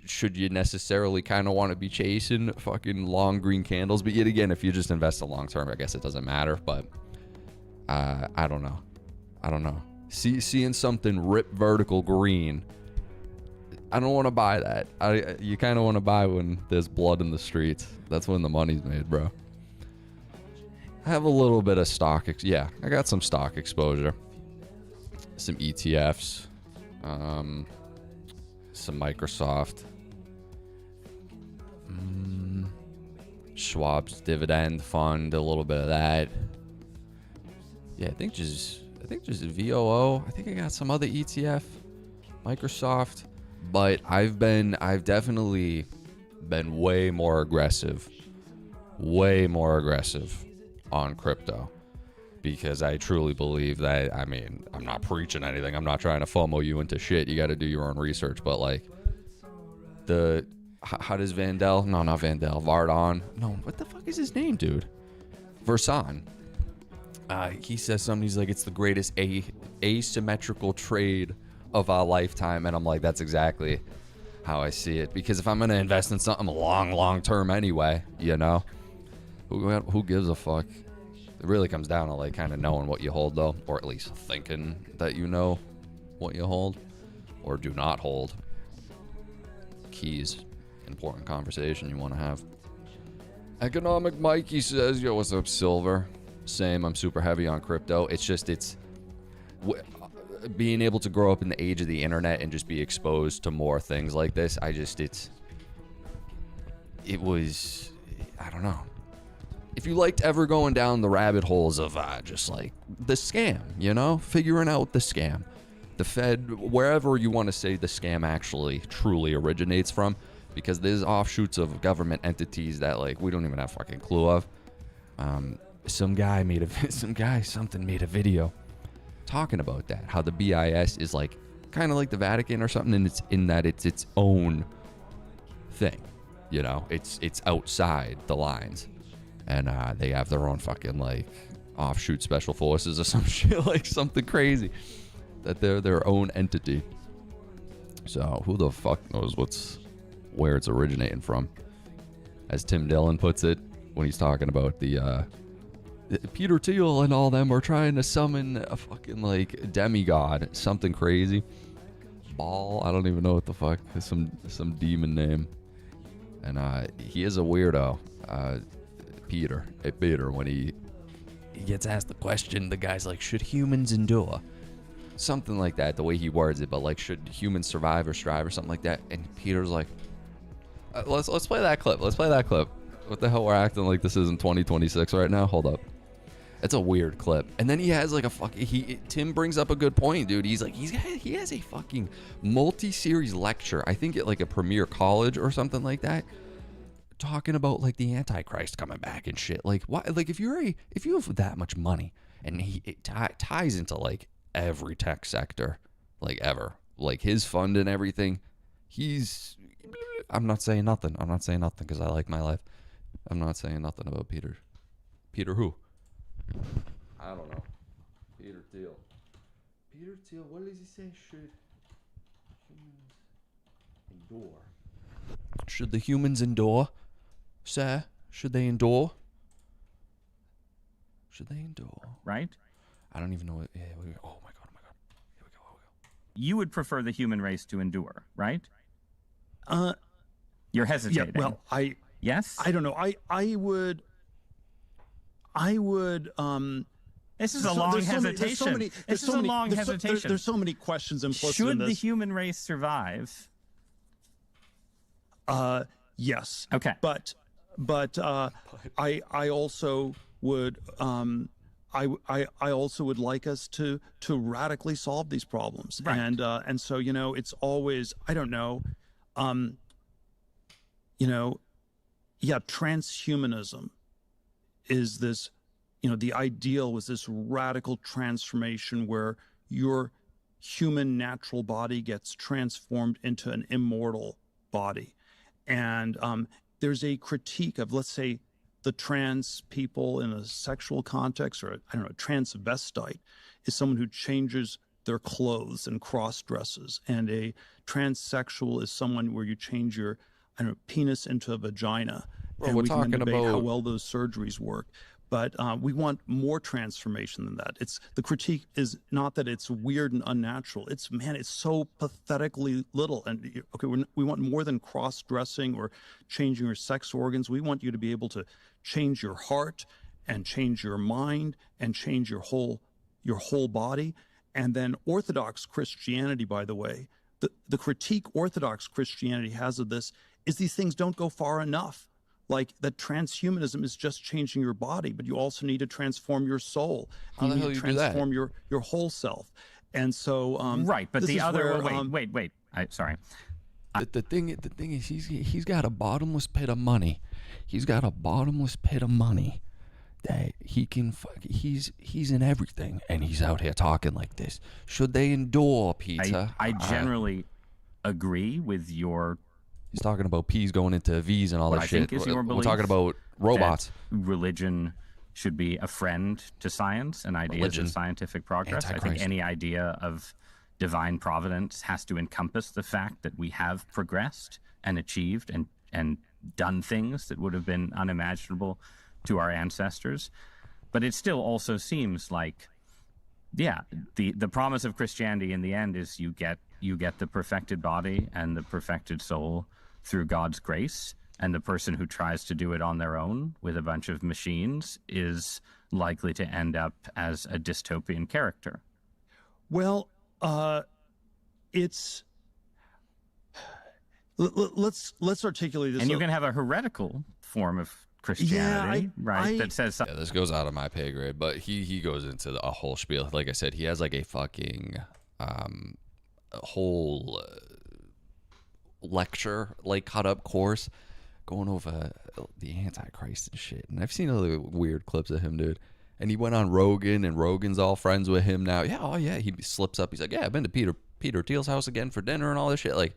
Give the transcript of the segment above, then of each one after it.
should you necessarily kind of want to be chasing fucking long green candles? But yet again, if you just invest in long term, I guess it doesn't matter. But I don't know. I don't know. Seeing something rip vertical green, I don't want to buy that. You kind of want to buy when there's blood in the streets. That's when the money's made, bro. I have a little bit of stock. Yeah, I got some stock exposure. Some ETFs. Some Microsoft. Schwab's dividend fund, a little bit of that. Yeah, I think just VOO. I think I got some other ETF. Microsoft. But I've definitely been way more aggressive on crypto, because I truly believe that, I mean, I'm not preaching anything. I'm not trying to FOMO you into shit. You got to do your own research. But like how does Vandal? No, not Vandal. Vardon. No, what the fuck is his name, dude? Versan. He says something. He's like, it's the greatest asymmetrical trade of our lifetime. And I'm like, that's exactly how I see it. Because if I'm going to invest in something long term anyway, you know, who gives a fuck? It really comes down to like kind of knowing what you hold, though, or at least thinking that you know what you hold or do not hold. Keys. Important conversation you want to have. Economic Mikey says, yo, what's up, Silver? Same, I'm super heavy on crypto. It's just, being able to grow up in the age of the internet and just be exposed to more things like this. I don't know. If you liked ever going down the rabbit holes of just like the scam, you know, figuring out the scam, the Fed, wherever you want to say the scam actually truly originates from, because there's offshoots of government entities that like we don't even have fucking clue of. Some guy made a video talking about that, how the BIS is like kind of like the Vatican or something, and it's in that it's its own thing, you know, it's outside the lines, and they have their own fucking like offshoot special forces or some shit, like something crazy, that they're their own entity. So who the fuck knows where it's originating from, as Tim Dillon puts it when he's talking about the Peter Thiel and all them are trying to summon a fucking like demigod, something crazy. Ball, I don't even know what the fuck, some demon name. And he is a weirdo. Peter, when he gets asked the question, the guy's like, should humans endure? Something like that, the way he words it, but like, should humans survive or strive or something like that? And Peter's like, let's play that clip. What the hell, we're acting like this isn't 2026 right now? Hold up. It's a weird clip. And then he has like a fucking, Tim brings up a good point, dude. He's like, he has a fucking multi-series lecture, I think at like a premier college or something like that, talking about like the Antichrist coming back and shit. Like, why? Like, if you have that much money, and it ties into like every tech sector, like ever, like his fund and everything. I'm not saying nothing because I like my life. I'm not saying nothing about Peter. Peter who? I don't know. Peter Thiel. What does he say? Should humans endure? Should the humans endure? Sir, should they endure? Right? I don't even know what. Yeah, oh my god. Here we go. You would prefer the human race to endure, right? You're hesitating. Yeah, well, yes? I don't know. I would. This is a long hesitation. This is a long hesitation. There's so many questions implicit in this. Should the this. human race survive? Yes. Okay. But I also would I also would like us to radically solve these problems. Right. And so, you know, it's always, I don't know, you know, yeah, transhumanism is this, you know, the ideal was this radical transformation where your human natural body gets transformed into an immortal body. And there's a critique of, let's say, the trans people in a sexual context, or I don't know, a transvestite is someone who changes their clothes and cross dresses. And a transsexual is someone where you change your, I don't know, penis into a vagina. Well, and we're we can talking debate how about well those surgeries work. But we want more transformation than that. It's the critique is not that it's weird and unnatural. It's, man, it's so pathetically little. And okay, we want more than cross-dressing or changing your sex organs. We want you to be able to change your heart and change your mind and change your whole body. And then Orthodox Christianity, by the way, the critique Orthodox Christianity has of this is these things don't go far enough. Like that transhumanism is just changing your body, but you also need to transform your soul. How the hell need to you do that? transform your whole self. And so right, but this the is other where, wait. Sorry. The thing is he's got a bottomless pit of money. He's got a bottomless pit of money that he can he's in everything, and he's out here talking like this. Should they endure, Peter? I generally agree with your. He's talking about P's going into V's and all that shit. We're talking about robots. Religion should be a friend to science and ideas of scientific progress. Antichrist. I think any idea of divine providence has to encompass the fact that we have progressed and achieved and done things that would have been unimaginable to our ancestors. But it still also seems like, yeah, the promise of Christianity in the end is you get the perfected body and the perfected soul through God's grace, and the person who tries to do it on their own with a bunch of machines is likely to end up as a dystopian character. Well, it's let's articulate this. And you can have a heretical form of Christianity, that says something. Yeah, this goes out of my pay grade, but he goes into a whole spiel. Like I said, he has like a fucking a whole lecture, like cut up course, going over the Antichrist and shit. And I've seen other weird clips of him, dude. And he went on Rogan, and Rogan's all friends with him now. Yeah, oh yeah. He slips up. He's like, yeah, I've been to Peter Thiel's house again for dinner and all this shit. Like,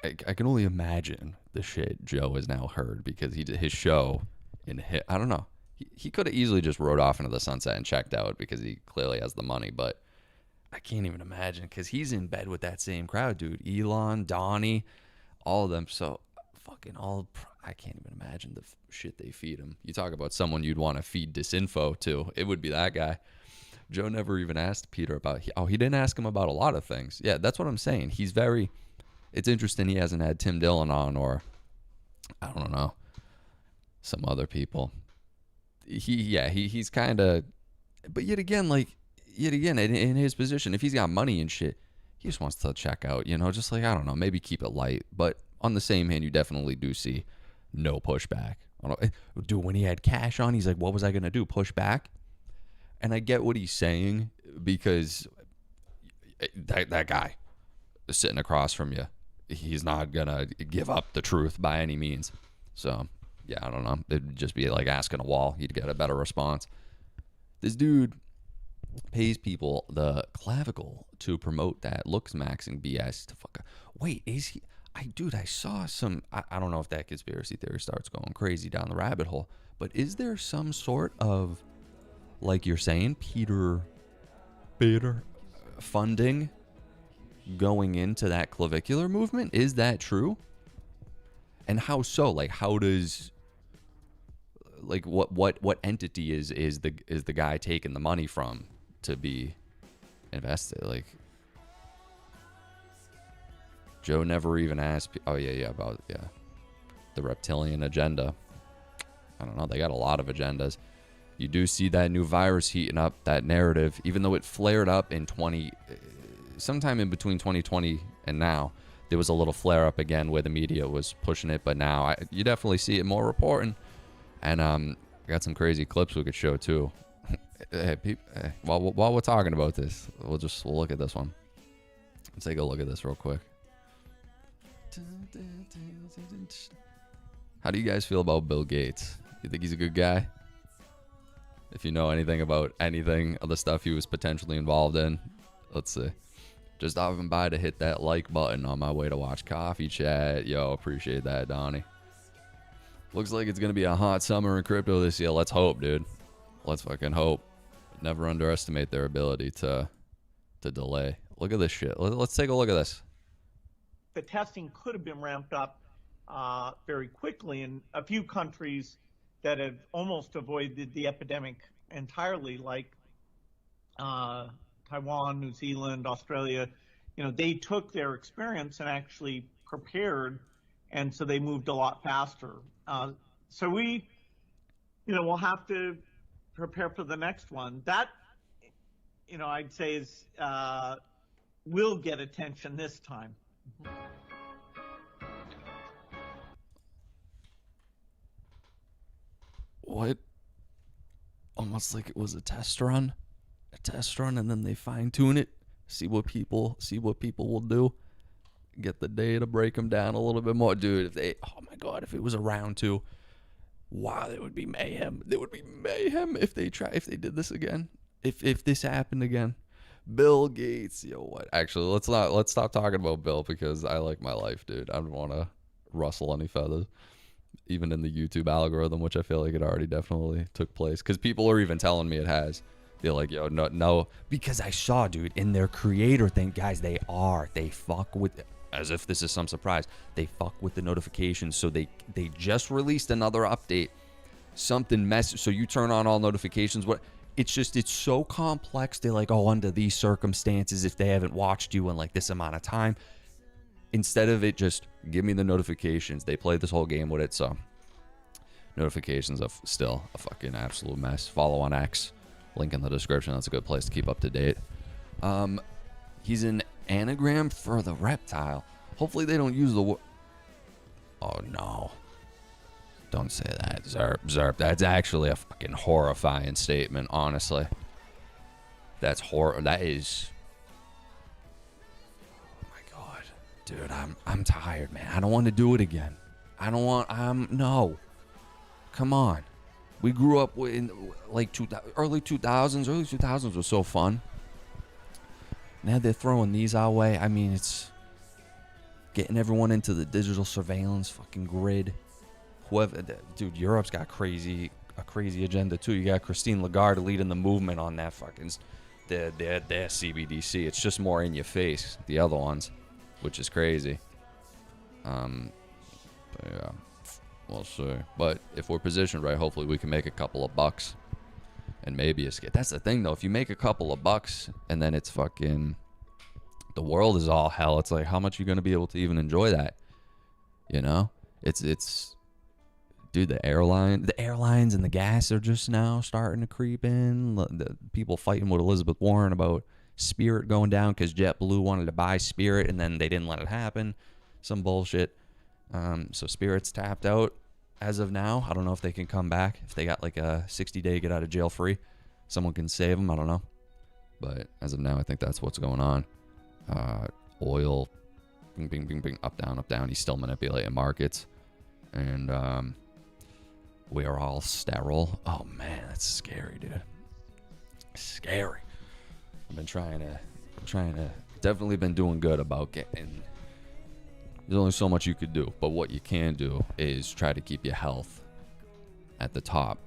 I can only imagine the shit Joe has now heard because he did his show in I don't know. He could have easily just rode off into the sunset and checked out because he clearly has the money, but I can't even imagine because he's in bed with that same crowd, dude. Elon, Donnie, all of them. So I can't even imagine the shit they feed him. You talk about someone you'd want to feed disinfo to. It would be that guy. Joe never even asked Peter about, he didn't ask him about a lot of things. Yeah, that's what I'm saying. It's interesting he hasn't had Tim Dillon on, or I don't know, some other people. He's kind of, but yet again, in his position, if he's got money and shit, he just wants to check out, just like, I don't know, maybe keep it light. But on the same hand, you definitely do see no pushback. Dude, when he had cash on, he's like, what was I going to do? Push back? And I get what he's saying, because that guy is sitting across from you. He's not going to give up the truth by any means. So, yeah, I don't know. It'd just be like asking a wall. You'd get a better response. This dude pays people the clavicle to promote that looks maxing BS to fuck up. Wait, is he? I saw some, I don't know if that conspiracy theory starts going crazy down the rabbit hole, but is there some sort of, like you're saying, Peter funding going into that clavicular movement? Is that true? And how so? Like, how does, like, what entity is the guy taking the money from to be invested? Like, Joe never even asked. Oh yeah, about the reptilian agenda. I don't know. They got a lot of agendas. You do see that new virus heating up that narrative, even though it flared up in sometime in between 2020 and now. There was a little flare up again where the media was pushing it, but now you definitely see it more reporting. And I got some crazy clips we could show too. While we're talking about this, we'll look at this one. Let's take a look at this real quick. How do you guys feel about Bill Gates? You think he's a good guy? If you know anything about anything of the stuff he was potentially involved in, let's see. Just stopping by to hit that like button on my way to watch Coffee Chat. Yo, appreciate that, Donnie. Looks like it's going to be a hot summer in crypto this year. Let's hope, dude. Let's fucking hope. Never underestimate their ability to to delay. Look at this shit. Let's take a look at this. The testing could have been ramped up very quickly in a few countries that have almost avoided the epidemic entirely, like Taiwan, New Zealand, Australia. They took their experience and actually prepared, and so they moved a lot faster. So we, we'll have to prepare for the next one. That, I'd say is will get attention this time. What? Almost like it was a test run, and then they fine tune it, see what people will do, get the data, break them down a little bit more, dude. Oh my God, if it was a round 2, wow, it would be mayhem. There would be mayhem if they did this again. If this happened again. Bill Gates, what? Actually, let's stop talking about Bill, because I like my life, dude. I don't want to rustle any feathers, even in the YouTube algorithm, which I feel like it already definitely took place, because people are even telling me it has. They're like, no, because I saw, dude, in their creator thing, guys, they fuck with it, as if this is some surprise. They fuck with the notifications, so they just released another update, something mess. So you turn on all notifications. It's so complex. They're like, under these circumstances, if they haven't watched you in like this amount of time, instead of it just give me the notifications, they play this whole game with it. So notifications are still a fucking absolute mess. Follow on X, link in the description. That's a good place to keep up to date. He's an anagram for the reptile. Hopefully they don't use the word. Oh no, don't say that. Zerp. That's actually a fucking horrifying statement, honestly. That's horror. That is. Oh my God, dude, I'm tired, man. I don't want to do it again. No. Come on. We grew up in like early 2000s. Early 2000s was so fun. Now they're throwing these our way. I mean, it's getting everyone into the digital surveillance fucking grid. Whoever, dude, Europe's got a crazy agenda too. You got Christine Lagarde leading the movement on that fucking their CBDC. It's just more in your face, the other ones, which is crazy. But yeah, we'll see. But if we're positioned right, hopefully we can make a couple of bucks and maybe escape. That's the thing though. If you make a couple of bucks and then it's fucking, the world is all hell. It's like, how much are you gonna be able to even enjoy that? It's. Dude, the airlines and the gas are just now starting to creep in. The people fighting with Elizabeth Warren about Spirit going down because JetBlue wanted to buy Spirit and then they didn't let it happen. Some bullshit. So Spirit's tapped out as of now. I don't know if they can come back. If they got like a 60-day get out of jail free, someone can save them. I don't know. But as of now, I think that's what's going on. Oil, bing, bing, bing, bing, up, down. He's still manipulating markets. And we are all sterile. Oh man, that's scary, dude. Scary. I've been trying to definitely been doing good about getting. There's only so much you could do, but what you can do is try to keep your health at the top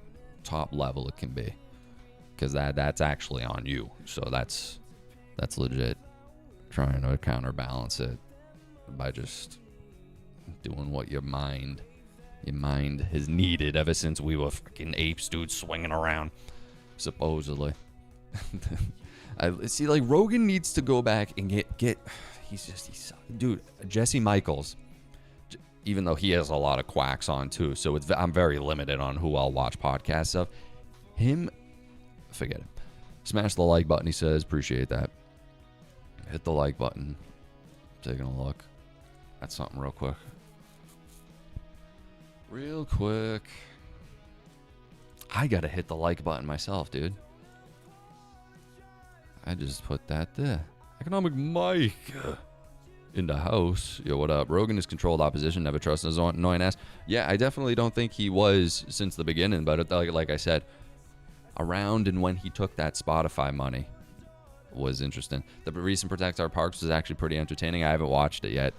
level it can be, because that's actually on you. So that's legit. Trying to counterbalance it by just doing what your mind has needed ever since we were fucking apes, dude, swinging around, supposedly. I see, like, Rogan needs to go back and get he's dude, Jesse Michaels, even though he has a lot of quacks on too, so I'm very limited on who I'll watch podcasts of. Him, forget it. Smash the like button, he says. Appreciate that. Hit the like button. Taking a look at something real quick. I gotta hit the like button myself, dude. I just put that there. Economic Mike in the house. Yo, what up? Rogan is controlled opposition. Never trust his own annoying ass. Yeah, I definitely don't think he was since the beginning. But like I said, around and when he took that Spotify money was interesting. The recent Protect Our Parks was actually pretty entertaining. I haven't watched it yet.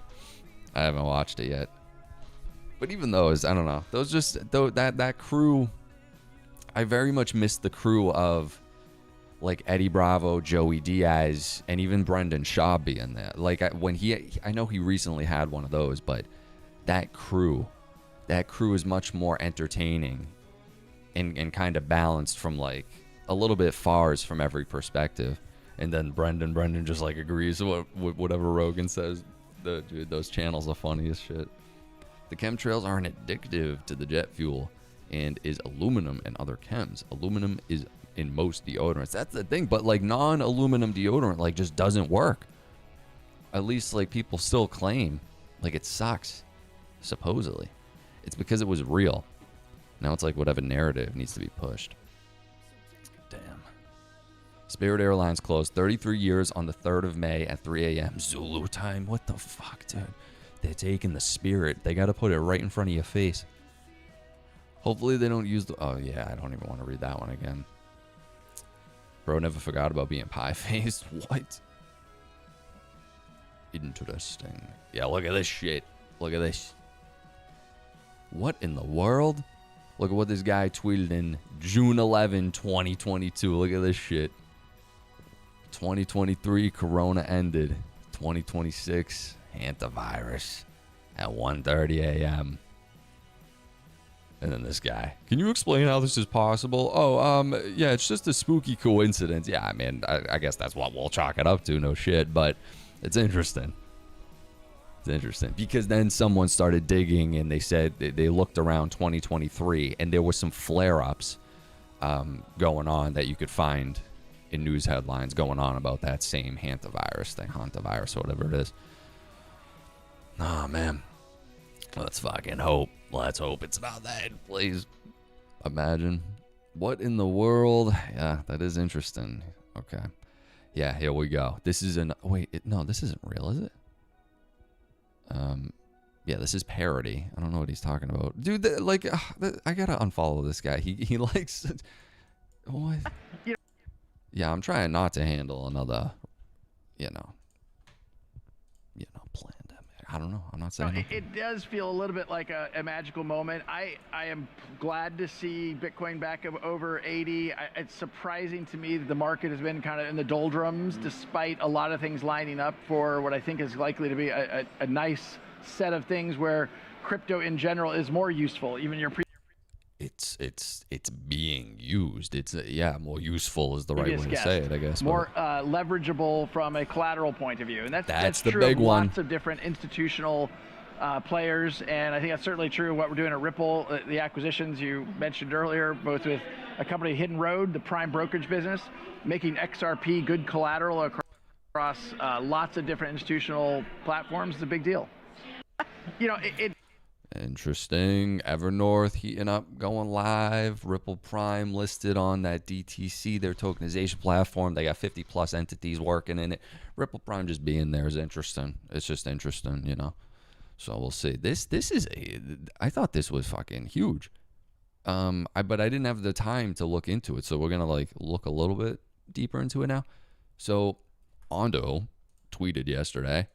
But even those, I don't know. Those just that crew. I very much missed the crew of like Eddie Bravo, Joey Diaz, and even Brendan Schaub being there. Like I know he recently had one of those, but that crew is much more entertaining and kind of balanced from like a little bit fars from every perspective. And then Brendan just like agrees with whatever Rogan says. Dude, those channels are funny as shit. The chemtrails aren't addictive to the jet fuel and is aluminum and other chems. Aluminum is in most deodorants. That's the thing, but like non-aluminum deodorant like just doesn't work. At least like people still claim like it sucks, supposedly. It's because it was real. Now it's like whatever narrative needs to be pushed. Damn. Spirit Airlines closed 33 years on the 3rd of May at 3 a.m. Zulu time. What the fuck, dude? They're taking the Spirit. They got to put it right in front of your face. Hopefully they don't use the... Oh, yeah, I don't even want to read that one again. Bro never forgot about being pie-faced. What? Interesting. Yeah, look at this shit. Look at this. What in the world? Look at what this guy tweeted in June 11, 2022. Look at this shit. 2023, Corona ended. 2026, antivirus at 1:30 a.m. And then this guy. Can you explain how this is possible? Oh, yeah, it's just a spooky coincidence. Yeah, I mean, I guess that's what we'll chalk it up to. No shit, but it's interesting. It's interesting because then someone started digging and they said they looked around 2023 and there was some flare-ups going on that you could find in news headlines going on about that same hantavirus thing, hantavirus or whatever it is. Oh, man. Let's fucking hope. Let's hope it's not that, please. Imagine. What in the world? Yeah, that is interesting. Okay. Yeah, here we go. This is an... Wait, no, this isn't real, is it? Yeah, this is parody. I don't know what he's talking about. Dude, I gotta unfollow this guy. He likes... What? Yeah, I'm trying not to handle another, pandemic. I don't know. I'm not saying it does feel a little bit like a magical moment. I am glad to see Bitcoin back over 80. It's surprising to me that the market has been kind of in the doldrums, despite a lot of things lining up for what I think is likely to be a nice set of things where crypto in general is more useful. Even your it's being used. It's more useful is the right way to say it, I guess. More leverageable from a collateral point of view, and that's the true big of one. Lots of different institutional players, and I think that's certainly true of what we're doing at Ripple. The acquisitions you mentioned earlier, both with a company Hidden Road, the prime brokerage business, making XRP good collateral across lots of different institutional platforms is a big deal. Interesting. Evernorth heating up, going live. Ripple Prime listed on that DTC, their tokenization platform. They got 50 plus entities working in it. Ripple Prime just being there is interesting. It's just interesting, So we'll see. This is I thought this was fucking huge. But I didn't have the time to look into it, so we're gonna look a little bit deeper into it now. So Ondo tweeted yesterday.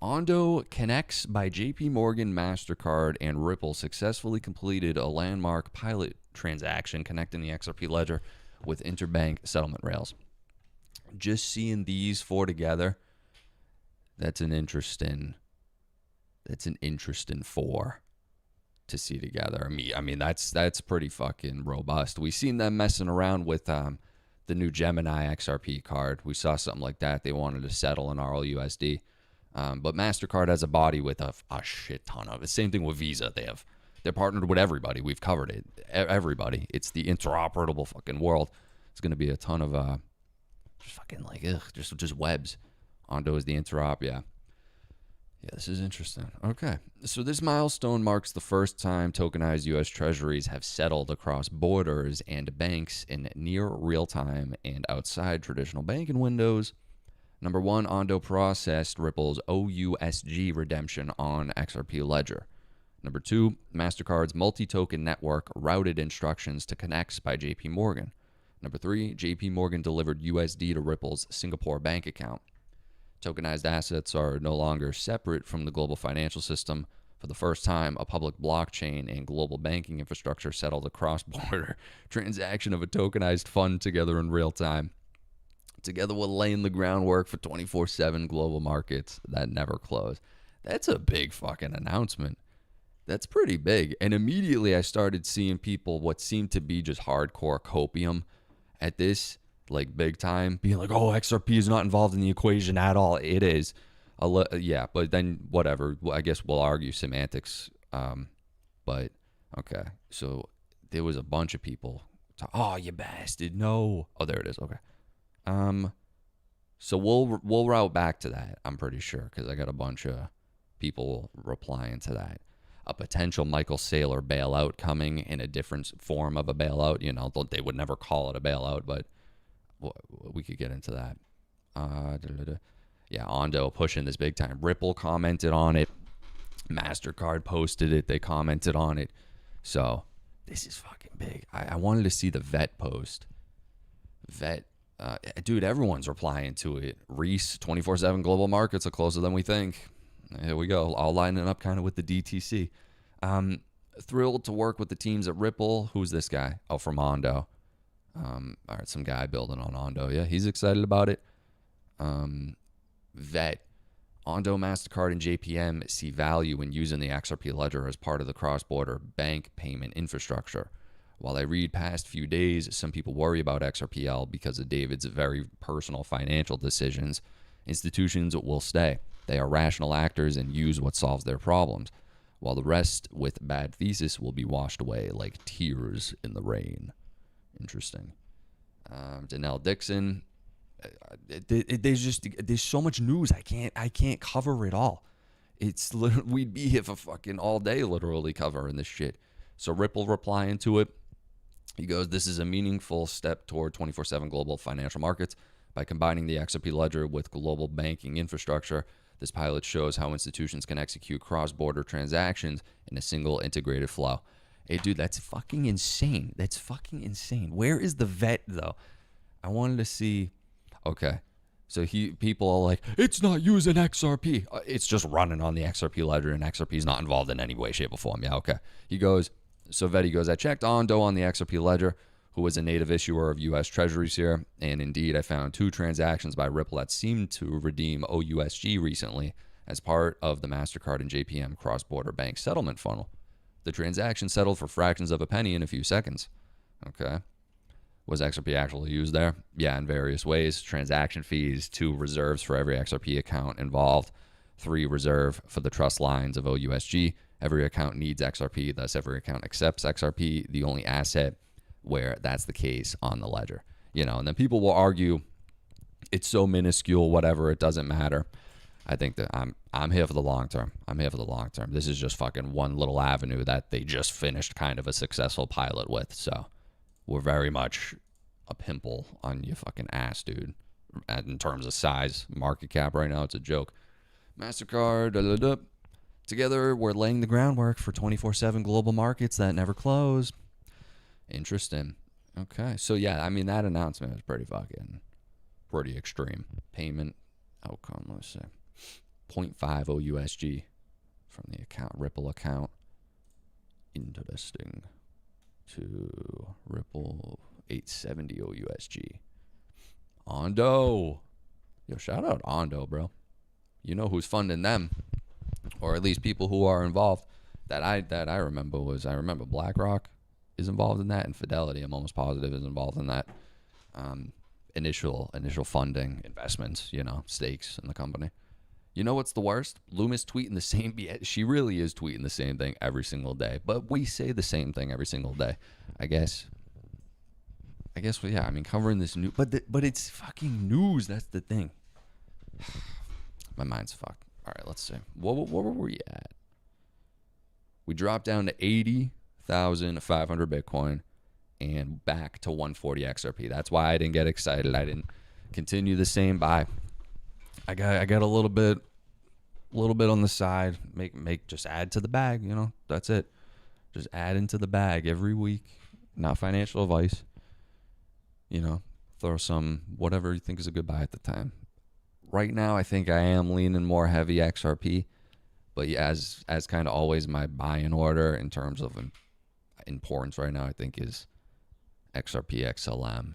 Ondo Connects by JP Morgan, MasterCard, and Ripple successfully completed a landmark pilot transaction connecting the XRP ledger with interbank settlement rails. Just seeing these four together, that's an interesting four to see together. I mean that's pretty fucking robust. We've seen them messing around with the new Gemini XRP card. We saw something like that. They wanted to settle in RLUSD. But MasterCard has a body with a shit ton of it. Same thing with Visa. They're partnered with everybody. We've covered it. Everybody. It's the interoperable fucking world. It's going to be a ton of just webs. Ondo is the interop. Yeah, this is interesting. Okay. So this milestone marks the first time tokenized U.S. treasuries have settled across borders and banks in near real time and outside traditional banking windows. Number one, Ondo processed Ripple's OUSG redemption on XRP Ledger. Number two, MasterCard's multi-token network routed instructions to Connects by JP Morgan. Number three, JP Morgan delivered USD to Ripple's Singapore bank account. Tokenized assets are no longer separate from the global financial system, For the first time, a public blockchain and global banking infrastructure settled a cross-border transaction of a tokenized fund together in real time. Together with laying the groundwork for 24/7 global markets that never close. That's a big fucking announcement. That's pretty big. And immediately I started seeing people, what seemed to be just hardcore copium at this, like big time, being like, oh, XRP is not involved in the equation at all. It is. Yeah, but then whatever. I guess we'll argue semantics. But okay. So there was a bunch of people. Oh, you bastard. No. Oh, there it is. Okay. So we'll route back to that, I'm pretty sure, because I got a bunch of people replying to that. A potential Michael Saylor bailout coming in a different form of a bailout. You know, they would never call it a bailout, but we could get into that. Yeah, Ondo pushing this big time. Ripple commented on it. MasterCard posted it. They commented on it. So this is fucking big. I wanted to see the vet post. Vet. Dude, everyone's replying to it. Reese, 24/7 global markets are closer than we think. Here we go. All lining up kind of with the DTC. Thrilled to work with the teams at Ripple. Who's this guy? Oh, from Ondo. All right, some guy building on Ondo. Yeah, he's excited about it. Vet. Ondo, MasterCard, and JPM see value in using the XRP ledger as part of the cross-border bank payment infrastructure. While I read past few days, some people worry about XRPL because of David's very personal financial decisions. Institutions will stay. They are rational actors and use what solves their problems, while the rest with bad thesis will be washed away like tears in the rain. Interesting. Danelle Dixon. There's so much news. I can't cover it all. It's literally, we'd be here for fucking all day, literally covering this shit. So Ripple replying to it. He goes, this is a meaningful step toward 24/7 global financial markets. By combining the XRP ledger with global banking infrastructure, this pilot shows how institutions can execute cross-border transactions in a single integrated flow. Hey, dude, that's fucking insane. That's fucking insane. Where is the vet, though? I wanted to see. Okay. So people are like, it's not using XRP. It's just running on the XRP ledger, and XRP is not involved in any way, shape, or form. Yeah, okay. He goes, so Vetti goes, I checked Ondo on the XRP ledger, who was a native issuer of U.S. Treasuries here, and indeed I found 2 transactions by Ripple that seemed to redeem OUSG recently as part of the MasterCard and JPM cross-border bank settlement funnel. The transaction settled for fractions of a penny in a few seconds. Okay. Was XRP actually used there? Yeah, in various ways. Transaction fees, 2 reserves for every XRP account involved, 3 reserve for the trust lines of OUSG. Every account needs XRP, thus every account accepts XRP, the only asset where that's the case on the ledger. You know, and then people will argue it's so minuscule, whatever, it doesn't matter. I think that I'm here for the long term. I'm here for the long term. This is just fucking one little avenue that they just finished kind of a successful pilot with. So we're very much a pimple on your fucking ass, dude. And in terms of size, market cap right now, it's a joke. MasterCard, together, we're laying the groundwork for 24/7 global markets that never close. Interesting. Okay. So, yeah, I mean, that announcement is pretty extreme. Payment outcome, let's say 0.5 OUSG from the account, Ripple account. Interesting. To Ripple 870 OUSG. Ondo. Yo, shout out Ondo, bro. You know who's funding them, or at least people who are involved. That I remember BlackRock is involved in that, and Fidelity, I'm almost positive, is involved in that. Initial funding, investments, stakes in the company. You know what's the worst? Loomis tweeting the same. She really is tweeting the same thing every single day, but we say the same thing every single day. I guess. Well, yeah. I mean, covering this news, but it's fucking news. That's the thing. My mind's fucked. All right, let's see. What were we at? We dropped down to 80,500 Bitcoin and back to 140 XRP. That's why I didn't get excited. I didn't continue the same buy. I got a little bit on the side. Make just add to the bag. That's it. Just add into the bag every week. Not financial advice. Throw some whatever you think is a good buy at the time. Right now, I think I am leaning more heavy XRP, But yeah, as kind of always, my buy-in order in terms of importance right now, I think, is XRP XLM.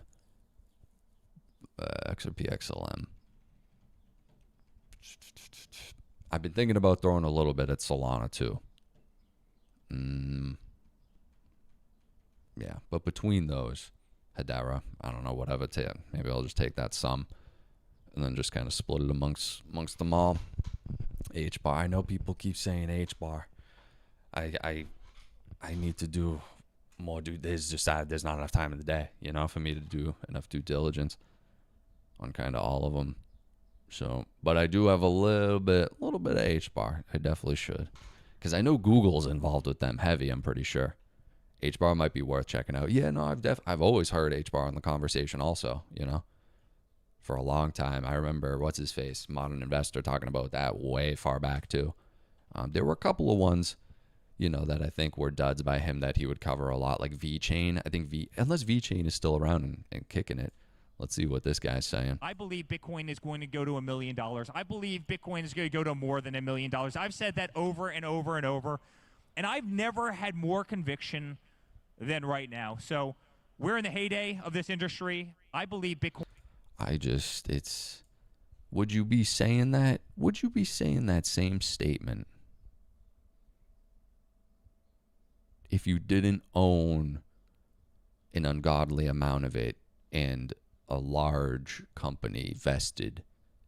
XRP XLM. I've been thinking about throwing a little bit at Solana too. Yeah, but between those, Hedera, I don't know, whatever. Maybe I'll just take that sum and then just kind of split it amongst them all. H bar. I know people keep saying H bar. I need to do more. There's not enough time in the day, for me to do enough due diligence on kind of all of them. So, but I do have a little bit of H bar. I definitely should, because I know Google's involved with them heavy. I'm pretty sure H bar might be worth checking out. Yeah, no, I've always heard H bar in the conversation. Also, for a long time. I remember what's his face, Modern Investor, talking about that way far back too. There were a couple of ones, that I think were duds by him that he would cover a lot, like VeChain. I think unless VeChain is still around and kicking it. Let's see what this guy's saying. I believe Bitcoin is going to go to $1 million. I believe Bitcoin is going to go to more than $1 million. I've said that over and over and over, and I've never had more conviction than right now. So we're in the heyday of this industry. I believe Bitcoin. Would you be saying that? Would you be saying that same statement if you didn't own an ungodly amount of it and a large company vested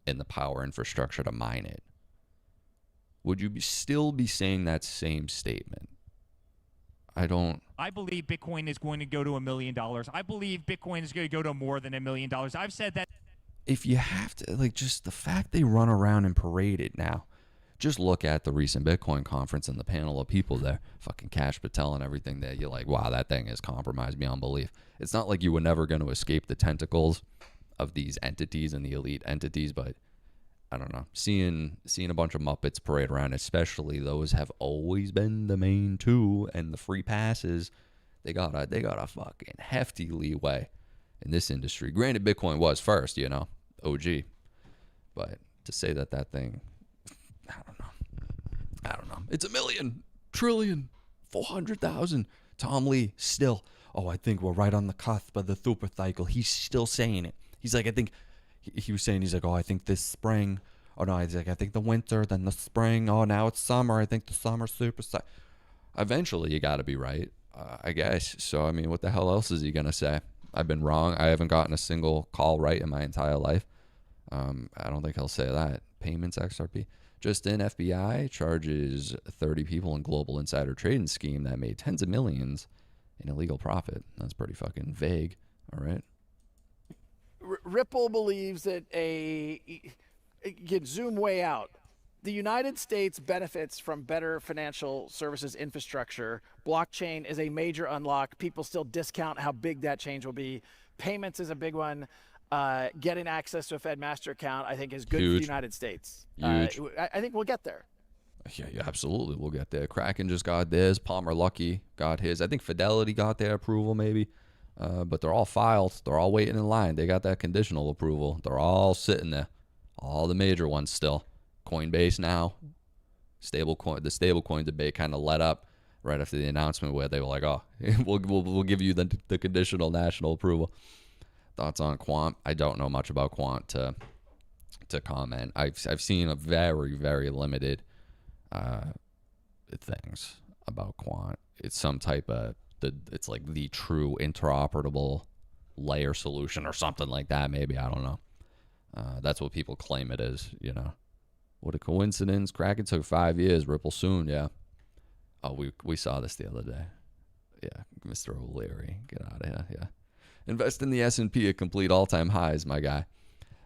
in the power infrastructure to mine it? Would you still be saying that same statement? I believe Bitcoin is going to go to $1 million. I believe Bitcoin is going to go to more than $1 million. I've said that. If you have to, just the fact they run around and parade it now, just look at the recent Bitcoin conference and the panel of people there, fucking Cash Patel and everything there. You're like, wow, that thing is compromised beyond belief. It's not like you were never going to escape the tentacles of these entities and the elite entities, but I don't know. Seeing a bunch of Muppets parade around, especially those have always been the main two, and the free passes, they got a fucking hefty leeway in this industry. Granted, Bitcoin was first, OG, but to say that thing, I don't know. It's 1 million, trillion, 400,000. Tom Lee still. Oh, I think we're right on the cusp of the super cycle. He's still saying it. He's like, I think. He was saying, he's like, oh, I think this spring. Oh, no, he's like, I think the winter, then the spring. Oh, now it's summer. I think the summer super. Eventually, you got to be right, I guess. So, I mean, what the hell else is he going to say? I've been wrong. I haven't gotten a single call right in my entire life. I don't think he'll say that. Payments XRP. Just in, FBI charges 30 people in global insider trading scheme that made tens of millions in illegal profit. That's pretty fucking vague. All right. Ripple believes that you can zoom way out. The United States benefits from better financial services infrastructure. Blockchain is a major unlock. People still discount how big that change will be. Payments is a big one. Getting access to a Fed master account, I think, is good for the United States. Huge. I think we'll get there. Yeah, absolutely. We'll get there. Kraken just got theirs. Palmer Luckey got his. I think Fidelity got their approval maybe. But they're all filed. They're all waiting in line. They got that conditional approval. They're all sitting there. All the major ones still. Coinbase now. The stablecoin debate kind of let up right after the announcement where they were like, oh, we'll give you the conditional national approval. Thoughts on Quant? I don't know much about Quant to comment. I've seen a very, very limited things about Quant. It's some type of it's like the true interoperable layer solution or something like that. Maybe, I don't know. That's what people claim it is. What a coincidence. Kraken took 5 years. Ripple soon. Yeah. Oh, we saw this the other day. Yeah, Mr. O'Leary, get out of here. Yeah. Invest in the S&P at complete all-time highs, my guy.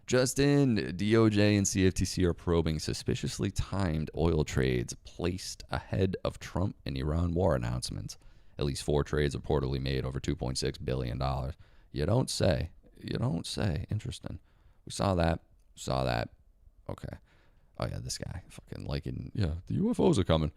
Just in, DOJ and CFTC are probing suspiciously timed oil trades placed ahead of Trump and Iran war announcements. At least 4 trades reportedly made over $2.6 billion. You don't say. Interesting. We saw that. Okay. Oh, yeah, this guy. Fucking the UFOs are coming.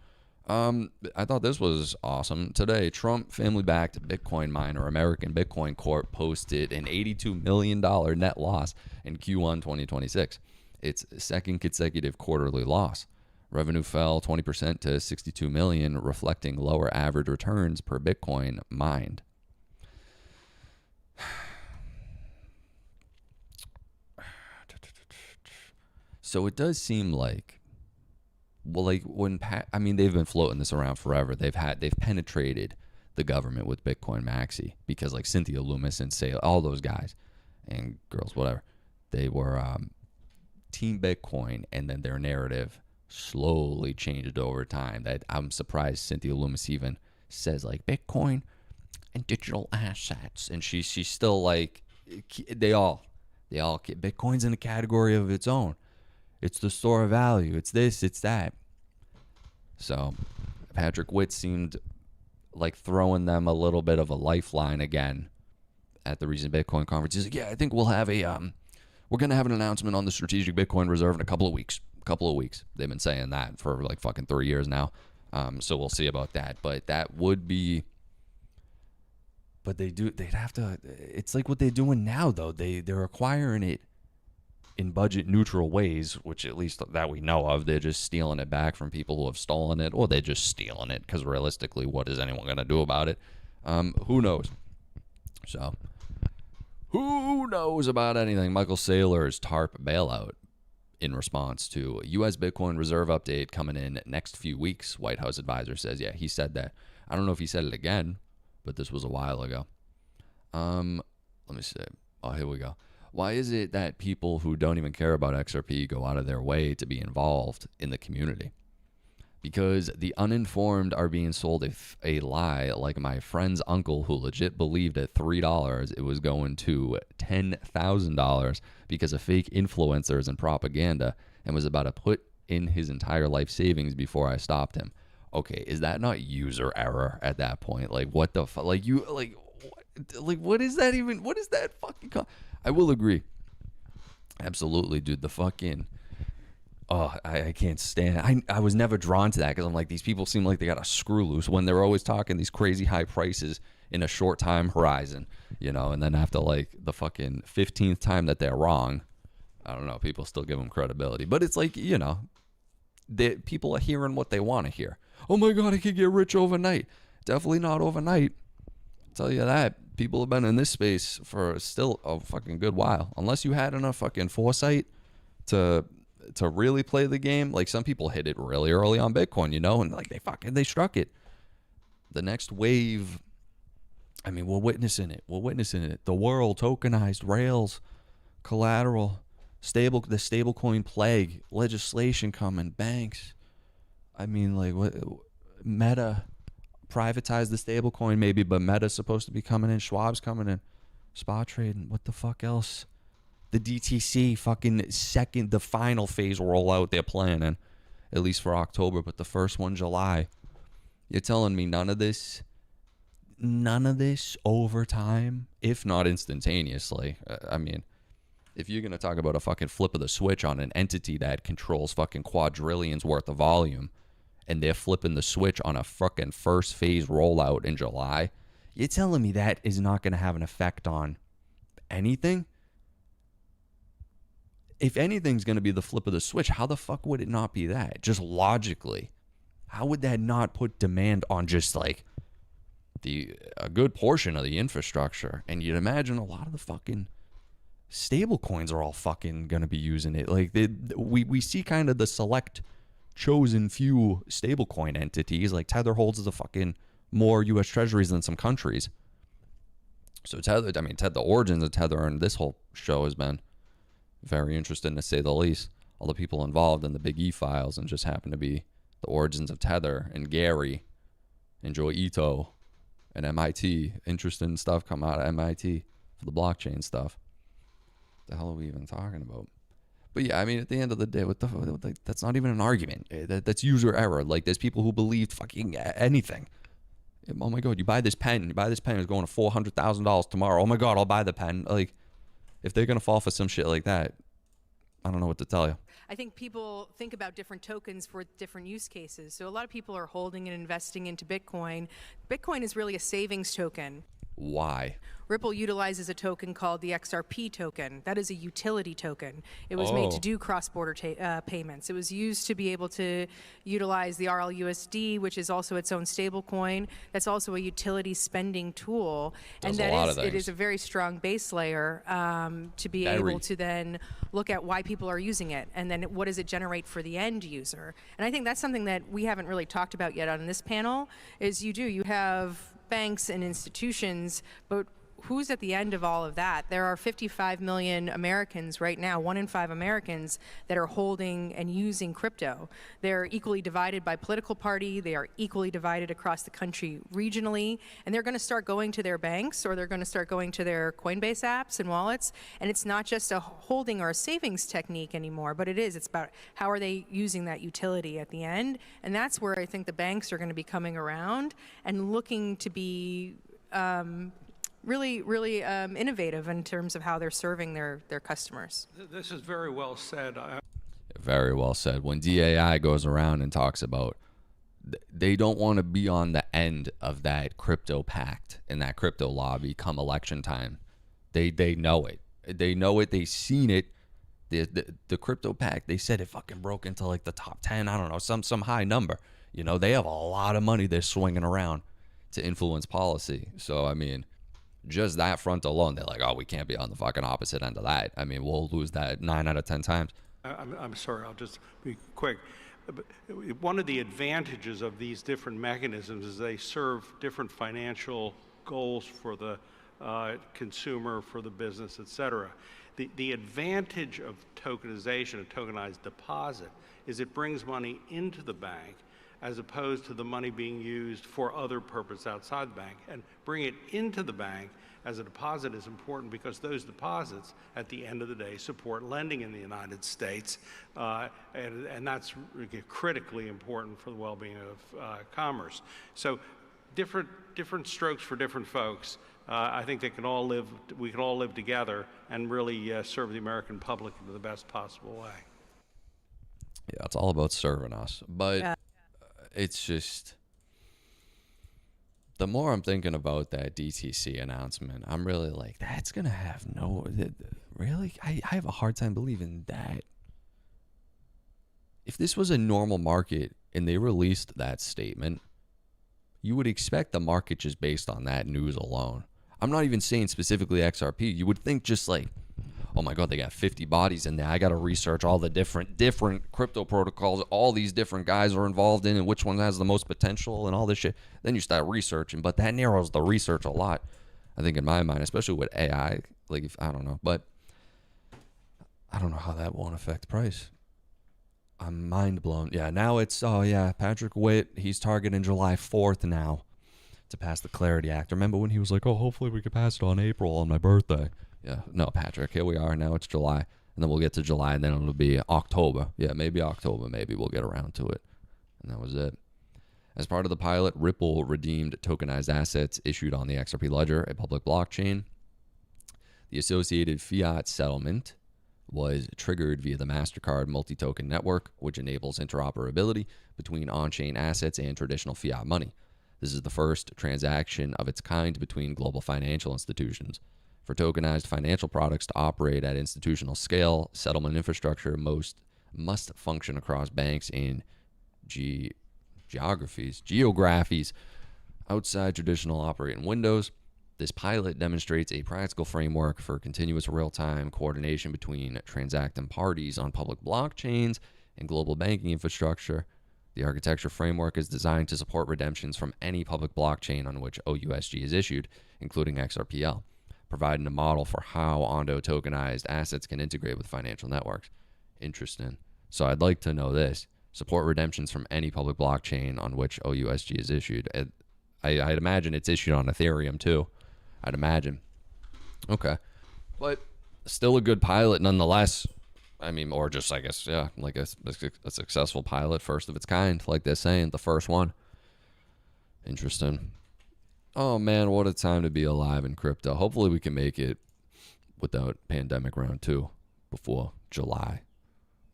I thought this was awesome. Today, Trump family-backed Bitcoin miner American Bitcoin Corp posted an $82 million net loss in Q1 2026. Its second consecutive quarterly loss. Revenue fell 20% to 62 million, reflecting lower average returns per Bitcoin mined. So it does seem like, well, like when I mean, they've been floating this around forever. They've penetrated the government with Bitcoin Maxi, because like Cynthia Loomis and say all those guys and girls, whatever, they were Team Bitcoin, and then their narrative slowly changed over time. That I'm surprised Cynthia Loomis even says like Bitcoin and digital assets, and she's still like, they all Bitcoin's in a category of its own. It's the store of value. It's this, it's that. So Patrick Witt seemed like throwing them a little bit of a lifeline again at the recent Bitcoin conference. He's like, yeah, I think we'll have we're going to have an announcement on the strategic Bitcoin reserve in a couple of weeks. They've been saying that for like fucking 3 years now. So we'll see about that. But that would be, but they'd have to, it's like what they're doing now though. They're acquiring it in budget neutral ways, which at least that we know of. They're just stealing it back from people who have stolen it, or they're just stealing it because realistically, what is anyone going to do about it? Who knows? So, who knows about anything? Michael Saylor's TARP bailout in response to a U.S. Bitcoin reserve update coming in next few weeks. White House advisor says, yeah, he said that. I don't know if he said it again, but this was a while ago. Let me see. Oh, here we go. Why is it that people who don't even care about XRP go out of their way to be involved in the community? Because the uninformed are being sold a lie, like my friend's uncle who legit believed at $3 it was going to $10,000 because of fake influencers and propaganda, and was about to put in his entire life savings before I stopped him. Okay, is that not user error at that point? Like, what the fuck? Like, you, like, what is that even? What is that fucking I will agree. Absolutely, dude. The fucking, oh, I can't stand. I was never drawn to that because I'm like, these people seem like they got a screw loose when they're always talking these crazy high prices in a short time horizon, you know, and then after like the fucking 15th time that they're wrong, I don't know, people still give them credibility. But it's like, you know, people are hearing what they want to hear. Oh my God, I could get rich overnight. Definitely not overnight. I'll tell you that. People have been in this space for still a fucking good while. Unless you had enough fucking foresight to really play the game. Like, some people hit it really early on Bitcoin, you know, and like they struck it. The next wave, I mean, we're witnessing it. The world, tokenized, rails, collateral, the stablecoin plague, legislation coming, banks. I mean, like, what, Meta privatize the stablecoin maybe, but Meta's supposed to be coming in, Schwab's coming in, spot trading. What the fuck else? The DTC fucking the final phase rollout they're planning, at least for October, but the first one July. You're telling me none of this over time, if not instantaneously? I mean, if you're going to talk about a fucking flip of the switch on an entity that controls fucking quadrillions worth of volume, and they're flipping the switch on a fucking first phase rollout in July, you're telling me that is not going to have an effect on anything? If anything's going to be the flip of the switch, how the fuck would it not be that? Just logically, how would that not put demand on just like a good portion of the infrastructure? And you'd imagine a lot of the fucking stable coins are all fucking going to be using it. Like, we see kind of the select chosen few stablecoin entities. Like, Tether holds the fucking more U.S. treasuries than some countries. So Tether, I mean, the origins of Tether and this whole show has been very interesting, to say the least. All the people involved in the Big E files, and just happen to be the origins of Tether and Gary and Joe Ito and MIT. Interesting stuff come out of MIT for the blockchain stuff. What the hell are we even talking about? But yeah, I mean, at the end of the day, that's not even an argument. That's user error. Like, there's people who believed fucking anything. Oh my God, you buy this pen. It's going to $400,000 tomorrow. Oh my God, I'll buy the pen. Like, if they're going to fall for some shit like that, I don't know what to tell you. I think people think about different tokens for different use cases. So a lot of people are holding and investing into Bitcoin. Bitcoin is really a savings token. Why? Ripple utilizes a token called the XRP token. That is a utility token. It was made to do cross-border payments. It was used to be able to utilize the RLUSD, which is also its own stable coin. That's also a utility spending tool. Does and a lot of it things. is a very strong base layer to be able to then look at why people are using it, and then what does it generate for the end user. And I think that's something that we haven't really talked about yet on this panel, is you have banks and institutions, but who's at the end of all of that? There are 55 million Americans right now, 1 in 5 Americans, that are holding and using crypto. They're equally divided by political party. They are equally divided across the country regionally. And they're going to start going to their banks, or they're going to start going to their Coinbase apps and wallets. And it's not just a holding or a savings technique anymore, but it's about how are they using that utility at the end. And that's where I think the banks are going to be coming around and looking to be really innovative in terms of how they're serving their customers. This is very well said. Very well said. When DAI goes around and talks about they don't want to be on the end of that crypto pact and that crypto lobby come election time. They know it. They know it. They've seen it. The crypto pact, they said it fucking broke into like the top 10. I don't know, some high number. You know, they have a lot of money they're swinging around to influence policy. So, I mean, just that front alone, they're like, oh, we can't be on the fucking opposite end of that. I mean, we'll lose that 9 out of 10 times. I'm sorry, I'll just be quick. One of the advantages of these different mechanisms is they serve different financial goals for the consumer, for the business, et cetera. The advantage of tokenization, a tokenized deposit, is it brings money into the bank as opposed to the money being used for other purpose outside the bank. And bring it into the bank as a deposit is important because those deposits, at the end of the day, support lending in the United States, and that's critically important for the well-being of commerce. So different strokes for different folks. I think we can all live together and really serve the American public in the best possible way. Yeah, it's all about serving us. But it's just, the more I'm thinking about that DTC announcement, I'm really like, that's going to have really? I have a hard time believing that. If this was a normal market and they released that statement, you would expect the market just based on that news alone. I'm not even saying specifically XRP. You would think just like, oh my God, they got 50 bodies in there. I got to research all the different crypto protocols all these different guys are involved in and which one has the most potential and all this shit. Then you start researching, but that narrows the research a lot, I think, in my mind, especially with AI. Like, I don't know, but I don't know how that won't affect price. I'm mind blown. Yeah, now it's, Patrick Witt, he's targeting July 4th now to pass the Clarity Act. Remember when he was like, oh, hopefully we could pass it on April on my birthday. Yeah, no, Patrick, here we are. Now it's July. And then we'll get to July, and then it'll be October. Yeah, maybe October. Maybe we'll get around to it. And that was it. As part of the pilot, Ripple redeemed tokenized assets issued on the XRP ledger, a public blockchain. The associated fiat settlement was triggered via the MasterCard multi-token network, which enables interoperability between on-chain assets and traditional fiat money. This is the first transaction of its kind between global financial institutions. For tokenized financial products to operate at institutional scale, settlement infrastructure must function across banks and geographies outside traditional operating windows. This pilot demonstrates a practical framework for continuous real-time coordination between transacting parties on public blockchains and global banking infrastructure. The architecture framework is designed to support redemptions from any public blockchain on which OUSG is issued, including XRPL, providing a model for how Ondo tokenized assets can integrate with financial networks. Interesting. So I'd like to know this. Support redemptions from any public blockchain on which OUSG is issued. I'd imagine it's issued on Ethereum too. I'd imagine. Okay. But still a good pilot nonetheless. I mean, or just, I guess, yeah, like a successful pilot, first of its kind, like they're saying, the first one. Interesting. Oh, man, what a time to be alive in crypto. Hopefully we can make it without pandemic round 2 before July.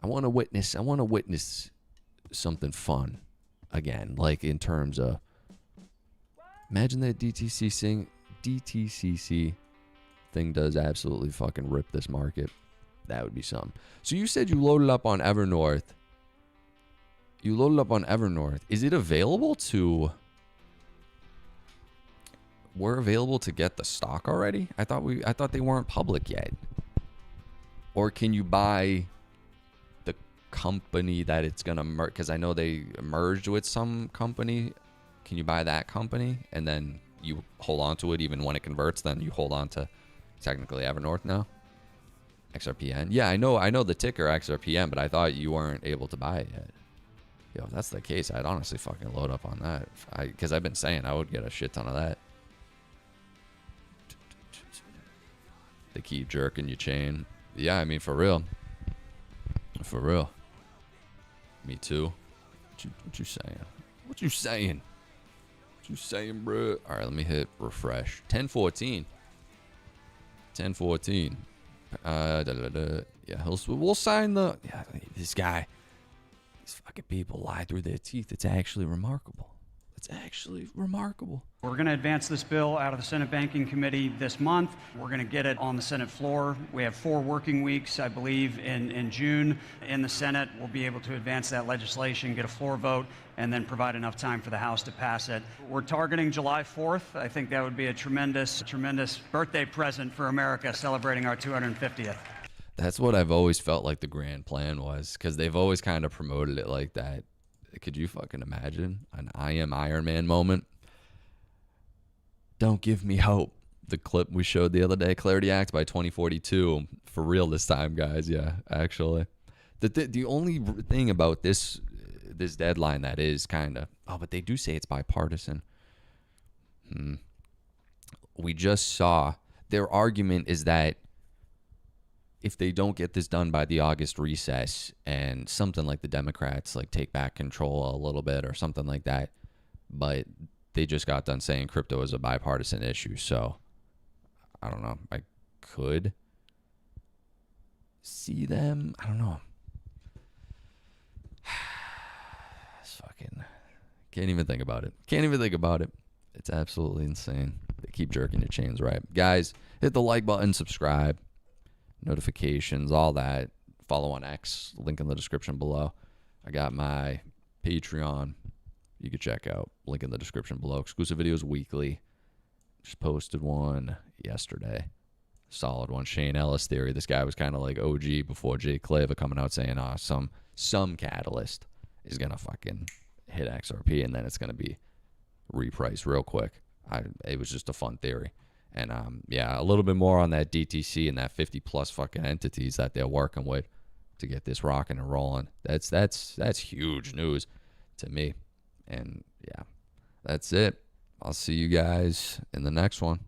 I want to witness something fun again, like in terms of, imagine that DTC DTCC thing does absolutely fucking rip this market, that would be something. So you said you loaded up on Evernorth. You loaded up on Evernorth. Is it available to... We're available to get the stock already? I thought they weren't public yet. Or can you buy the company that it's gonna merge? Because I know they merged with some company. Can you buy that company and then you hold on to it even when it converts? Then you hold on to technically Evernorth now. XRPN. Yeah, I know the ticker XRPN, but I thought you weren't able to buy it yet. Yo, if that's the case, I'd honestly fucking load up on that. Because I've been saying I would get a shit ton of that. They keep jerking your chain. Yeah, I mean, for real. For real. Me too. What you saying? What you saying? What you saying, bro? All right, let me hit refresh. 10:14. 10:14. Yeah, we'll sign the... Yeah, this guy... These fucking people lie through their teeth. It's actually remarkable. It's actually remarkable. We're going to advance this bill out of the Senate Banking Committee this month. We're going to get it on the Senate floor. We have 4 working weeks, I believe, in June. In the Senate, we'll be able to advance that legislation, get a floor vote, and then provide enough time for the House to pass it. We're targeting July 4th. I think that would be a tremendous birthday present for America, celebrating our 250th. That's what I've always felt like the grand plan was, because they've always kind of promoted it like that. Could you fucking imagine an I am Iron Man moment? Don't give me hope. The clip we showed the other day, Clarity Act by 2042. For real this time, guys. Yeah, actually. The only thing about this deadline that is kind of... Oh, but they do say it's bipartisan. We just saw... Their argument is that if they don't get this done by the August recess and something like the Democrats like take back control a little bit or something like that, but they just got done saying crypto is a bipartisan issue. So I don't know. I could see them. I don't know. It's fucking... Can't even think about it. Can't even think about it. It's absolutely insane. They keep jerking your chains, right? Guys, hit the like button, subscribe. Notifications, all that. Follow on X, link in the description below. I got my Patreon you could check out, link in the description below. Exclusive videos weekly. Just posted one yesterday, solid one. Shane Ellis theory. This guy was kind of like OG before Jay Claver coming out saying some catalyst is gonna fucking hit XRP and then it's gonna be repriced real quick. It was just a fun theory. And yeah, a little bit more on that DTC and that 50 plus fucking entities that they're working with to get this rocking and rolling. That's huge news to me. And yeah, that's it. I'll see you guys in the next one.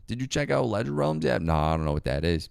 Did you check out Ledger Realms yet? No, I don't know what that is.